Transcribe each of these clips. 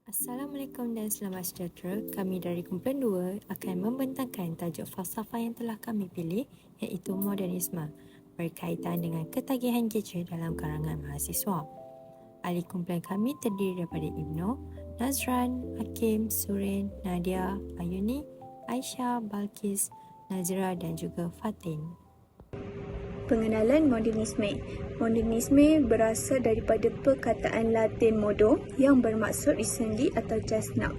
Assalamualaikum dan selamat sejahtera. Kami dari kumpulan 2 akan membentangkan tajuk falsafah yang telah kami pilih, iaitu modernisme, berkaitan dengan ketagihan gadget dalam kalangan mahasiswa. Ahli kumpulan kami terdiri daripada Ibnu, Nazran, Hakim, Surin, Nadia, Ayuni, Aisyah, Balkis, Nazira dan juga Fatin. Pengenalan modernisme. Modernisme berasal daripada perkataan Latin modo yang bermaksud recently atau just now.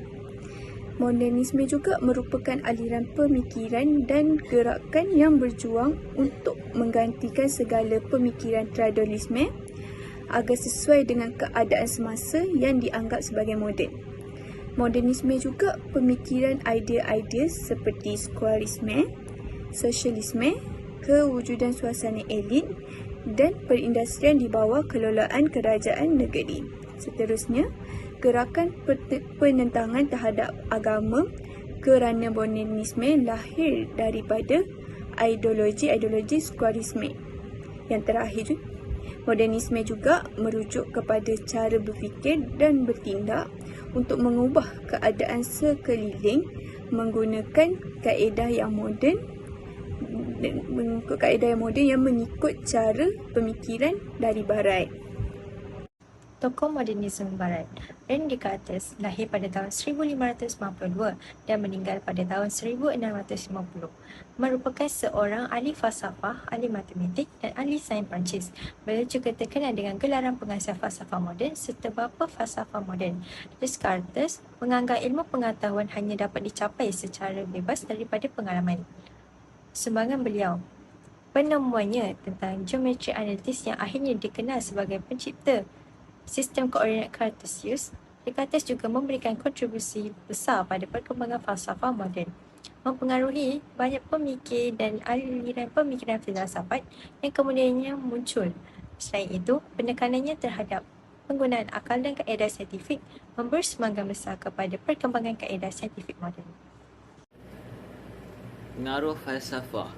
Modernisme juga merupakan aliran pemikiran dan gerakan yang berjuang untuk menggantikan segala pemikiran tradisionalisme agar sesuai dengan keadaan semasa yang dianggap sebagai moden. Modernisme juga pemikiran idea-idea seperti sekularisme, sosialisme, kewujudan suasana elit dan perindustrian di bawah kelolaan kerajaan negeri. Seterusnya, gerakan penentangan terhadap agama kerana modernisme lahir daripada ideologi sekularisme. Yang terakhir, modernisme juga merujuk kepada cara berfikir dan bertindak untuk mengubah keadaan sekeliling menggunakan kaedah yang moden yang mengikut cara pemikiran dari Barat. Tokoh modernisme Barat, René Descartes lahir pada tahun 1592 dan meninggal pada tahun 1650. Merupakan seorang ahli falsafah, ahli matematik dan ahli sains Perancis. Beliau juga terkenal dengan gelaran pengasas falsafah moden serta bapa falsafah moden. Descartes menganggap ilmu pengetahuan hanya dapat dicapai secara bebas daripada pengalaman. Sumbangan beliau, penemuannya tentang geometri analitis yang akhirnya dikenal sebagai pencipta sistem koordinat Cartesius. Descartes juga memberikan kontribusi besar pada perkembangan falsafah moden, mempengaruhi banyak pemikir dan aliran pemikiran filsafat yang kemudiannya muncul. Selain itu, penekanannya terhadap penggunaan akal dan kaedah saintifik memberi sumbangan besar kepada perkembangan kaedah saintifik moden. Pengaruh falsafah.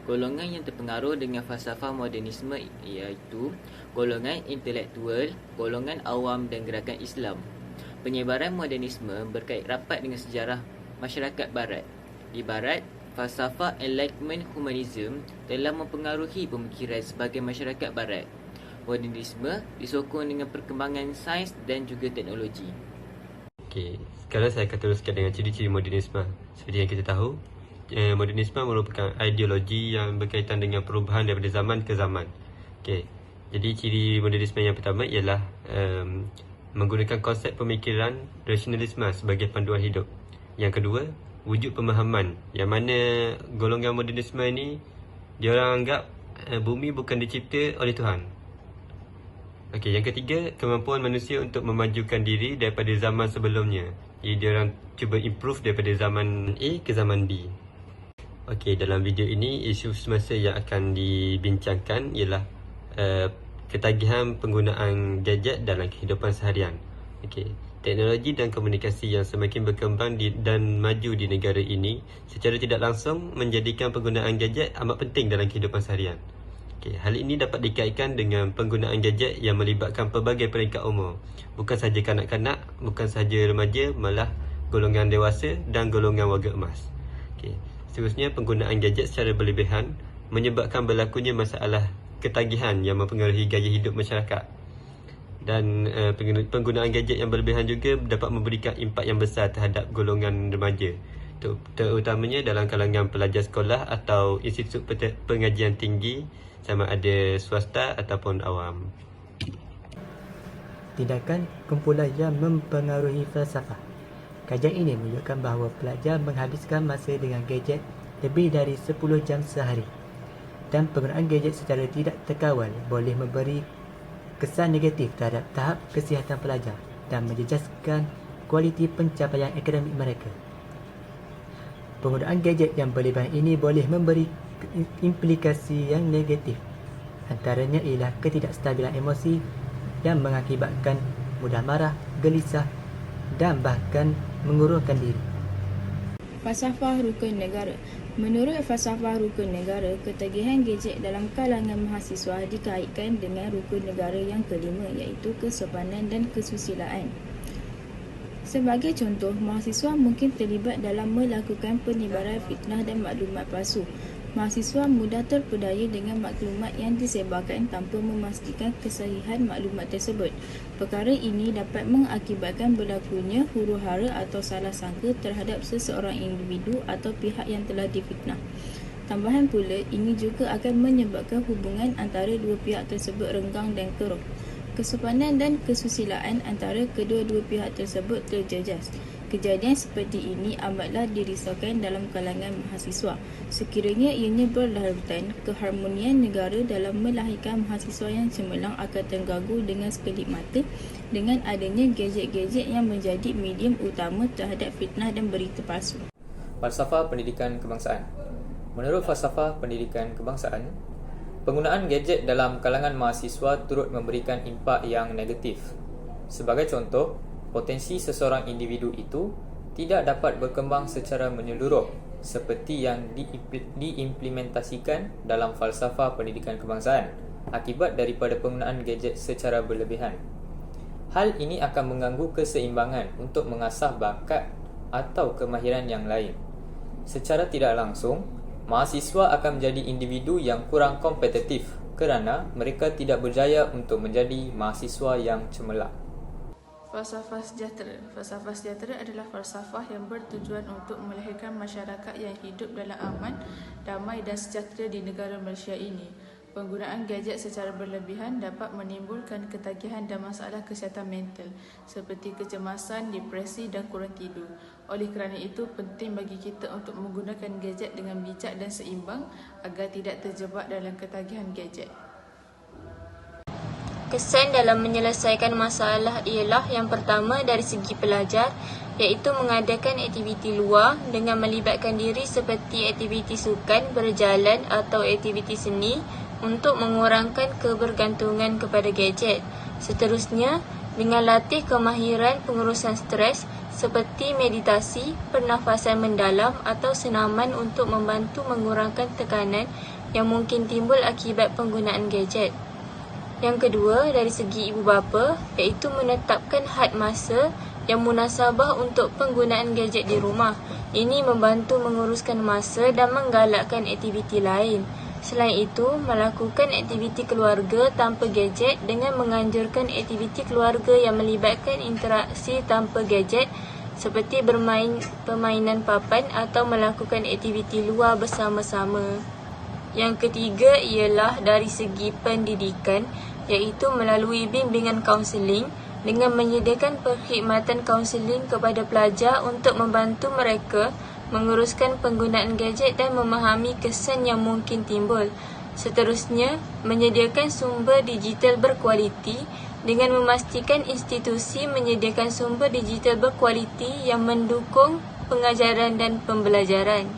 Golongan yang terpengaruh dengan falsafah modernisme iaitu golongan intelektual, golongan awam dan gerakan Islam. Penyebaran modernisme berkait rapat dengan sejarah masyarakat Barat. Di Barat, falsafah Enlightenment Humanism telah mempengaruhi pemikiran sebagai masyarakat Barat. Modernisme disokong dengan perkembangan sains dan juga teknologi. Okey, sekarang saya akan teruskan dengan ciri-ciri modernisme. Seperti yang kita tahu, modernisme merupakan ideologi yang berkaitan dengan perubahan daripada zaman ke zaman. Okey, jadi ciri modernisme yang pertama ialah menggunakan konsep pemikiran rasionalisme sebagai panduan hidup. Yang kedua, wujud pemahaman, yang mana golongan modernisme ini diorang anggap bumi bukan dicipta oleh Tuhan. Okey, yang ketiga, kemampuan manusia untuk memajukan diri daripada zaman sebelumnya. Jadi diorang cuba improve daripada zaman A ke zaman B. Okey, dalam video ini isu semasa yang akan dibincangkan ialah ketagihan penggunaan gadget dalam kehidupan seharian. Okey, teknologi dan komunikasi yang semakin berkembang dan maju di negara ini secara tidak langsung menjadikan penggunaan gadget amat penting dalam kehidupan seharian. Okey, hal ini dapat dikaitkan dengan penggunaan gadget yang melibatkan pelbagai peringkat umur. Bukan sahaja kanak-kanak, bukan sahaja remaja, malah golongan dewasa dan golongan warga emas. Okey, seterusnya penggunaan gadget secara berlebihan menyebabkan berlakunya masalah ketagihan yang mempengaruhi gaya hidup masyarakat. Dan penggunaan gadget yang berlebihan juga dapat memberikan impak yang besar terhadap golongan remaja, terutamanya dalam kalangan pelajar sekolah atau institut pengajian tinggi, sama ada swasta ataupun awam. Tindakan kumpulan yang mempengaruhi falsafah. Kajian ini menunjukkan bahawa pelajar menghabiskan masa dengan gadget lebih dari 10 jam sehari, dan penggunaan gadget secara tidak terkawal boleh memberi kesan negatif terhadap tahap kesihatan pelajar dan menjejaskan kualiti pencapaian akademik mereka. Penggunaan gadget yang berlebihan ini boleh memberi implikasi yang negatif. Antaranya ialah ketidakstabilan emosi yang mengakibatkan mudah marah, gelisah dan bahkan mengurungkan diri. Falsafah rukun negara. Menurut falsafah rukun negara, ketagihan gadget dalam kalangan mahasiswa dikaitkan dengan rukun negara yang kelima, iaitu kesopanan dan kesusilaan. Sebagai contoh, mahasiswa mungkin terlibat dalam melakukan penyebaran fitnah dan maklumat palsu. Mahasiswa mudah terpedaya dengan maklumat yang disebarkan tanpa memastikan kesahihan maklumat tersebut. Perkara ini dapat mengakibatkan berlakunya huru-hara atau salah sangka terhadap seseorang individu atau pihak yang telah difitnah. Tambahan pula, ini juga akan menyebabkan hubungan antara dua pihak tersebut renggang dan keruh. Kesopanan dan kesusilaan antara kedua-dua pihak tersebut terjejas. Kejadian seperti ini amatlah dirisaukan dalam kalangan mahasiswa. Sekiranya ianya berlarutan, keharmonian negara dalam melahirkan mahasiswa yang cemerlang akan terganggu dengan sekelip mata dengan adanya gadget-gadget yang menjadi medium utama terhadap fitnah dan berita palsu. Falsafah pendidikan kebangsaan. Menurut falsafah pendidikan kebangsaan, penggunaan gadget dalam kalangan mahasiswa turut memberikan impak yang negatif. Sebagai contoh, potensi seseorang individu itu tidak dapat berkembang secara menyeluruh seperti yang diimplementasikan dalam falsafah pendidikan kebangsaan akibat daripada penggunaan gadget secara berlebihan. Hal ini akan mengganggu keseimbangan untuk mengasah bakat atau kemahiran yang lain. Secara tidak langsung, mahasiswa akan menjadi individu yang kurang kompetitif kerana mereka tidak berjaya untuk menjadi mahasiswa yang cemerlang. Falsafah sejahtera. Falsafah sejahtera adalah falsafah yang bertujuan untuk melahirkan masyarakat yang hidup dalam aman, damai dan sejahtera di negara Malaysia ini. Penggunaan gadget secara berlebihan dapat menimbulkan ketagihan dan masalah kesihatan mental seperti kecemasan, depresi dan kurang tidur. Oleh kerana itu, penting bagi kita untuk menggunakan gadget dengan bijak dan seimbang agar tidak terjebak dalam ketagihan gadget. Kesan dalam menyelesaikan masalah ialah yang pertama dari segi pelajar, iaitu mengadakan aktiviti luar dengan melibatkan diri seperti aktiviti sukan, berjalan atau aktiviti seni untuk mengurangkan kebergantungan kepada gadget. Seterusnya, dengan latih kemahiran pengurusan stres seperti meditasi, pernafasan mendalam atau senaman untuk membantu mengurangkan tekanan yang mungkin timbul akibat penggunaan gadget. Yang kedua, dari segi ibu bapa, iaitu menetapkan had masa yang munasabah untuk penggunaan gadget di rumah. Ini membantu menguruskan masa dan menggalakkan aktiviti lain. Selain itu, melakukan aktiviti keluarga tanpa gadget dengan menganjurkan aktiviti keluarga yang melibatkan interaksi tanpa gadget seperti bermain permainan papan atau melakukan aktiviti luar bersama-sama. Yang ketiga ialah dari segi pendidikan, iaitu melalui bimbingan kaunseling dengan menyediakan perkhidmatan kaunseling kepada pelajar untuk membantu mereka menguruskan penggunaan gadget dan memahami kesan yang mungkin timbul. Seterusnya, menyediakan sumber digital berkualiti dengan memastikan institusi menyediakan sumber digital berkualiti yang mendukung pengajaran dan pembelajaran.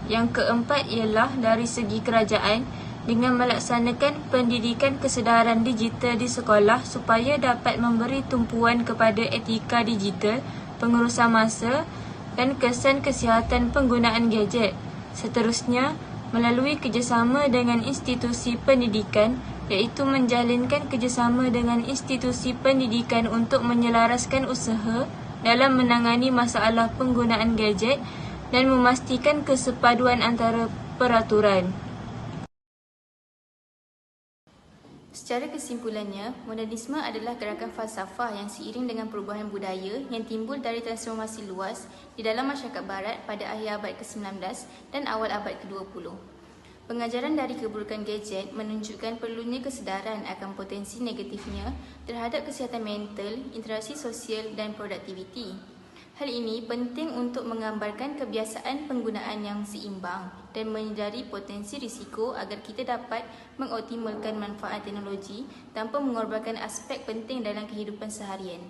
Yang keempat ialah dari segi kerajaan dengan melaksanakan pendidikan kesedaran digital di sekolah supaya dapat memberi tumpuan kepada etika digital, pengurusan masa dan kesan kesihatan penggunaan gadget. Seterusnya, melalui kerjasama dengan institusi pendidikan, iaitu menjalinkan kerjasama dengan institusi pendidikan untuk menyelaraskan usaha dalam menangani masalah penggunaan gadget dan memastikan kesepaduan antara peraturan. Secara kesimpulannya, modernisme adalah gerakan falsafah yang seiring dengan perubahan budaya yang timbul dari transformasi luas di dalam masyarakat barat pada akhir abad ke-19 dan awal abad ke-20. Pengajaran dari keburukan gadget menunjukkan perlunya kesedaran akan potensi negatifnya terhadap kesihatan mental, interaksi sosial dan produktiviti. Hal ini penting untuk menggambarkan kebiasaan penggunaan yang seimbang dan menyedari potensi risiko agar kita dapat mengoptimalkan manfaat teknologi tanpa mengorbankan aspek penting dalam kehidupan seharian.